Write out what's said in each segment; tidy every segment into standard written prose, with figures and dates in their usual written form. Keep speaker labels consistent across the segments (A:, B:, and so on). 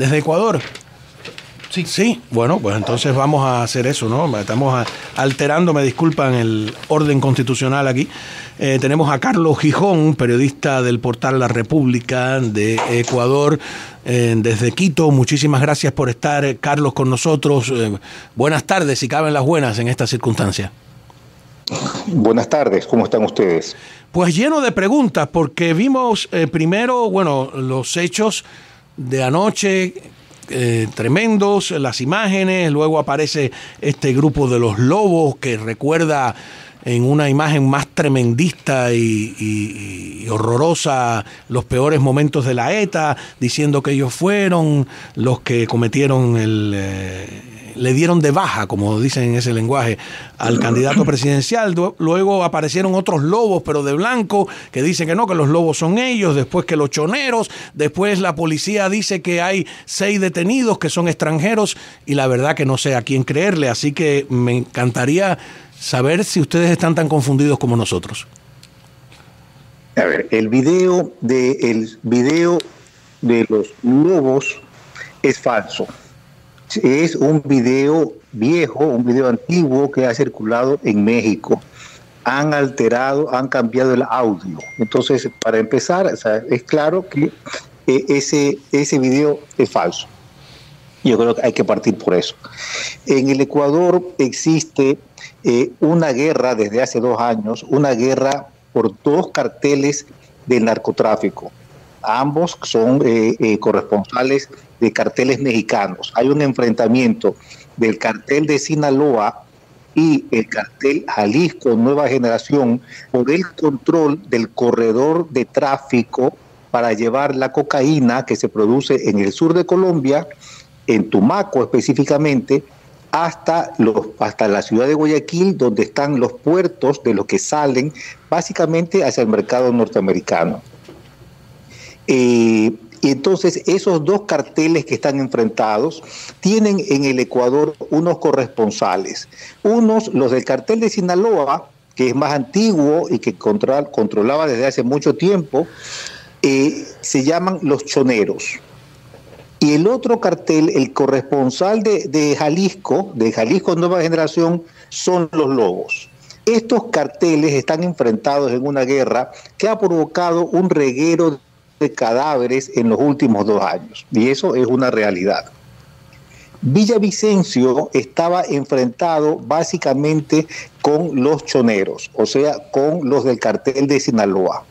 A: desde Ecuador.
B: Sí.
A: Sí, bueno, pues entonces vamos a hacer eso, ¿no? Estamos alterando, me disculpan, el orden constitucional aquí. Tenemos a Carlos Gijón, periodista del portal La República de Ecuador, desde Quito. Muchísimas gracias por estar, Carlos, con nosotros. Buenas tardes, si caben las buenas en esta circunstancia.
C: Buenas tardes, ¿cómo están ustedes?
A: Pues lleno de preguntas, porque vimos primero, bueno, los hechos de anoche, tremendos, las imágenes, luego aparece este grupo de los lobos que recuerda en una imagen más tremendista y horrorosa los peores momentos de la ETA, diciendo que ellos fueron los que cometieron le dieron de baja, como dicen en ese lenguaje, al candidato presidencial. Luego aparecieron otros lobos, pero de blanco, que dicen que no, que los lobos son ellos, después que los choneros, después la policía dice que hay 6 detenidos que son extranjeros, y la verdad que no sé a quién creerle, así que me encantaría saber si ustedes están tan confundidos como nosotros.
C: A ver, el video de los lobos es falso. Es un video viejo, un video antiguo que ha circulado en México. Han cambiado el audio. Entonces, para empezar, o sea, es claro que ese video es falso. Yo creo que hay que partir por eso. En el Ecuador existe una guerra desde hace 2 años, una guerra por 2 carteles de narcotráfico. Ambos son corresponsales de carteles mexicanos. Hay un enfrentamiento del cartel de Sinaloa y el cartel Jalisco Nueva Generación por el control del corredor de tráfico para llevar la cocaína que se produce en el sur de Colombia, en Tumaco específicamente, hasta la ciudad de Guayaquil, donde están los puertos de los que salen básicamente hacia el mercado norteamericano. Y entonces esos 2 carteles que están enfrentados tienen en el Ecuador unos corresponsales. Los del cartel de Sinaloa, que es más antiguo y que controlaba desde hace mucho tiempo, se llaman los choneros. Y el otro cartel, el corresponsal de Jalisco Nueva Generación, son los lobos. Estos carteles están enfrentados en una guerra que ha provocado un reguero de cadáveres en los últimos 2 años, y eso es una realidad. Villavicencio estaba enfrentado básicamente con los choneros, o sea, con los del cartel de Sinaloa,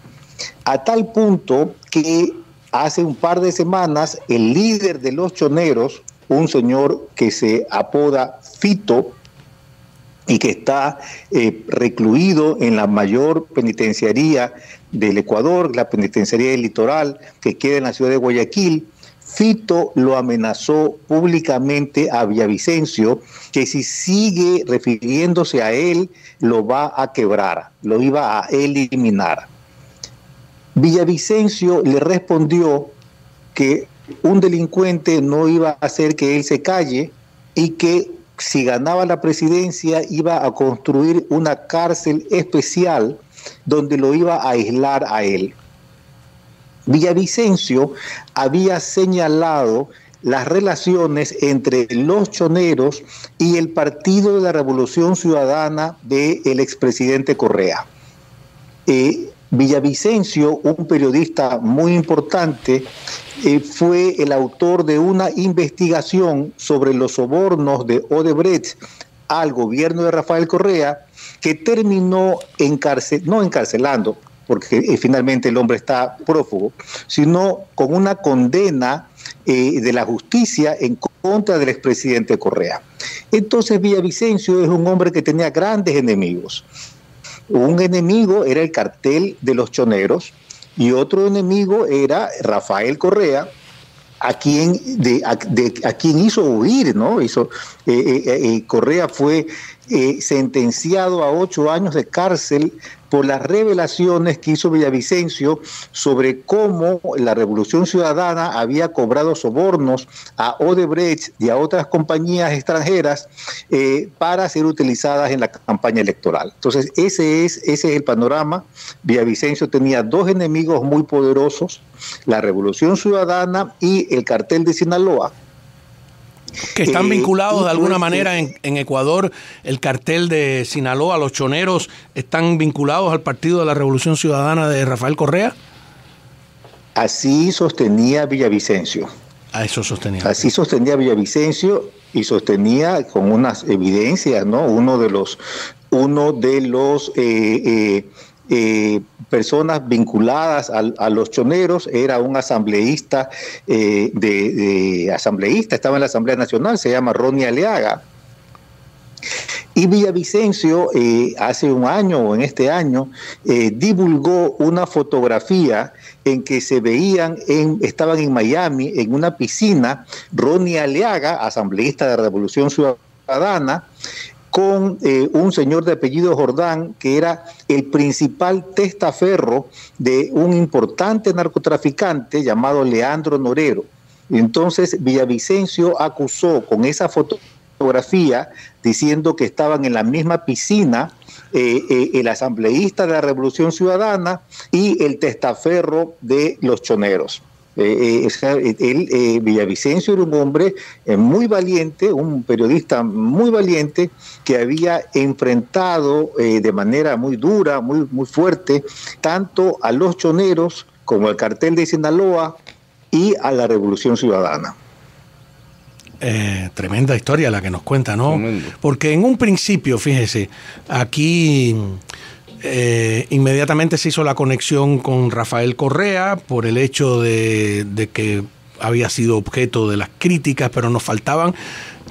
C: a tal punto que hace un par de semanas el líder de los choneros, un señor que se apoda Fito y que está recluido en la mayor penitenciaría del Ecuador, la penitenciaría del Litoral, que queda en la ciudad de Guayaquil, Fito lo amenazó públicamente a Villavicencio que si sigue refiriéndose a él, lo va a quebrar, lo iba a eliminar. Villavicencio le respondió que un delincuente no iba a hacer que él se calle y que si ganaba la presidencia iba a construir una cárcel especial donde lo iba a aislar a él. Villavicencio había señalado las relaciones entre los choneros y el Partido de la Revolución Ciudadana del expresidente Correa. Villavicencio, un periodista muy importante, fue el autor de una investigación sobre los sobornos de Odebrecht al gobierno de Rafael Correa, que terminó no encarcelando, porque finalmente el hombre está prófugo, sino con una condena de la justicia en contra del expresidente Correa. Entonces Villavicencio es un hombre que tenía grandes enemigos. Un enemigo era el cartel de los choneros y otro enemigo era Rafael Correa, a quien hizo huir, ¿no? Correa fue sentenciado a 8 años de cárcel por las revelaciones que hizo Villavicencio sobre cómo la Revolución Ciudadana había cobrado sobornos a Odebrecht y a otras compañías extranjeras para ser utilizadas en la campaña electoral. Entonces, ese es el panorama. Villavicencio tenía dos enemigos muy poderosos, la Revolución Ciudadana y el cartel de Sinaloa,
A: que están vinculados de alguna manera en Ecuador. El cartel de Sinaloa, los choneros, ¿están vinculados al Partido de la Revolución Ciudadana de Rafael Correa?
C: Así sostenía Villavicencio.
A: A eso sostenía.
C: Así sostenía Villavicencio y sostenía con unas evidencias, ¿no? Uno de los personas vinculadas a los choneros era un asambleísta, estaba en la Asamblea Nacional, se llama Ronnie Aliaga. Y Villavicencio hace un año o en este año divulgó una fotografía en que se veían, estaban en Miami en una piscina, Ronnie Aliaga, asambleísta de Revolución Ciudadana, con un señor de apellido Jordán, que era el principal testaferro de un importante narcotraficante llamado Leandro Norero. Entonces Villavicencio acusó con esa fotografía, diciendo que estaban en la misma piscina el asambleísta de la Revolución Ciudadana y el testaferro de los choneros. Villavicencio era un hombre muy valiente, un periodista muy valiente, que había enfrentado de manera muy dura, muy fuerte, tanto a los choneros como al cartel de Sinaloa y a la Revolución Ciudadana.
A: Tremenda historia la que nos cuenta, ¿no? Tremendo. Porque en un principio, fíjese, aquí inmediatamente se hizo la conexión con Rafael Correa por el hecho de que había sido objeto de las críticas, pero nos faltaban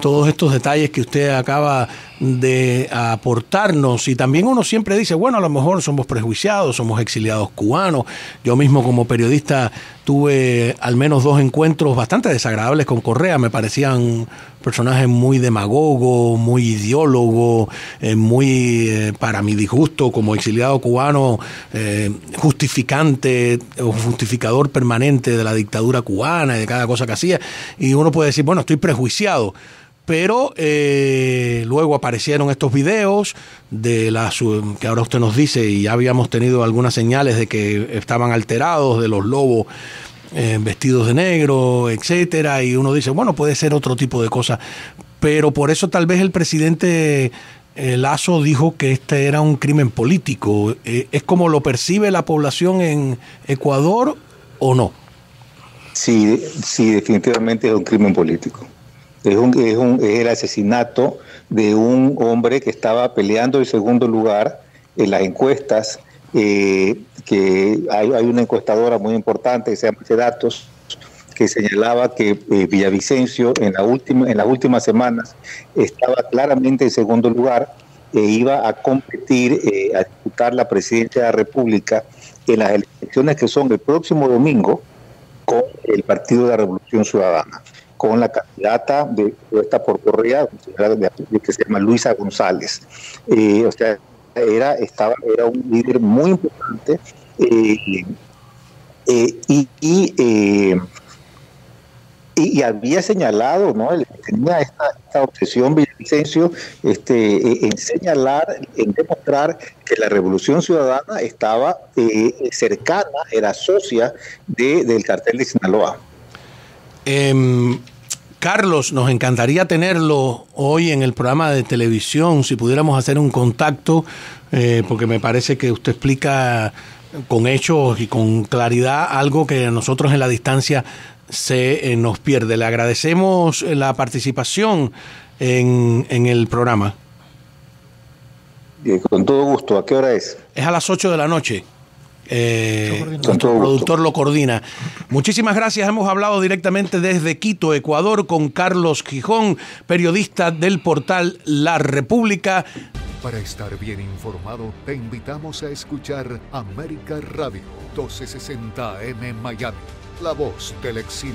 A: todos estos detalles que usted acaba de aportarnos. Y también uno siempre dice, bueno, a lo mejor somos prejuiciados, somos exiliados cubanos. Yo mismo como periodista tuve al menos 2 encuentros bastante desagradables con Correa. Me parecían un personaje muy demagogo, muy ideólogo, muy, para mi disgusto, como exiliado cubano, justificante o justificador permanente de la dictadura cubana y de cada cosa que hacía. Y uno puede decir, bueno, estoy prejuiciado. Pero luego aparecieron estos videos que ahora usted nos dice, y ya habíamos tenido algunas señales de que estaban alterados, de los lobos vestidos de negro, etcétera, y uno dice, bueno, puede ser otro tipo de cosas, pero por eso tal vez el presidente Lasso dijo que este era un crimen político. ¿Es como lo percibe la población en Ecuador o no?
C: Sí, definitivamente es un crimen político. Es el asesinato de un hombre que estaba peleando el segundo lugar en las encuestas, que hay una encuestadora muy importante que se llama Datos, que señalaba que Villavicencio en las últimas semanas estaba claramente en segundo lugar e iba a competir, a disputar la presidencia de la República en las elecciones que son el próximo domingo con el Partido de la Revolución Ciudadana, con la candidata propuesta por Correa, que se llama Luisa González. O sea, era un líder muy importante y había señalado, ¿no? Tenía esta obsesión Villavicencio en señalar, en demostrar que la Revolución Ciudadana estaba cercana, era socia del cartel de Sinaloa.
A: Carlos, nos encantaría tenerlo hoy en el programa de televisión, si pudiéramos hacer un contacto, porque me parece que usted explica con hechos y con claridad algo que a nosotros en la distancia se nos pierde. Le agradecemos la participación en el programa.
C: Con todo gusto. ¿A qué hora es?
A: Es a las 8 de la noche. Nuestro productor lo coordina. Muchísimas gracias. Hemos hablado directamente desde Quito, Ecuador, con Carlos Gijón, periodista del portal La República.
B: Para estar bien informado, te invitamos a escuchar América Radio 1260 AM Miami, la voz del exilio.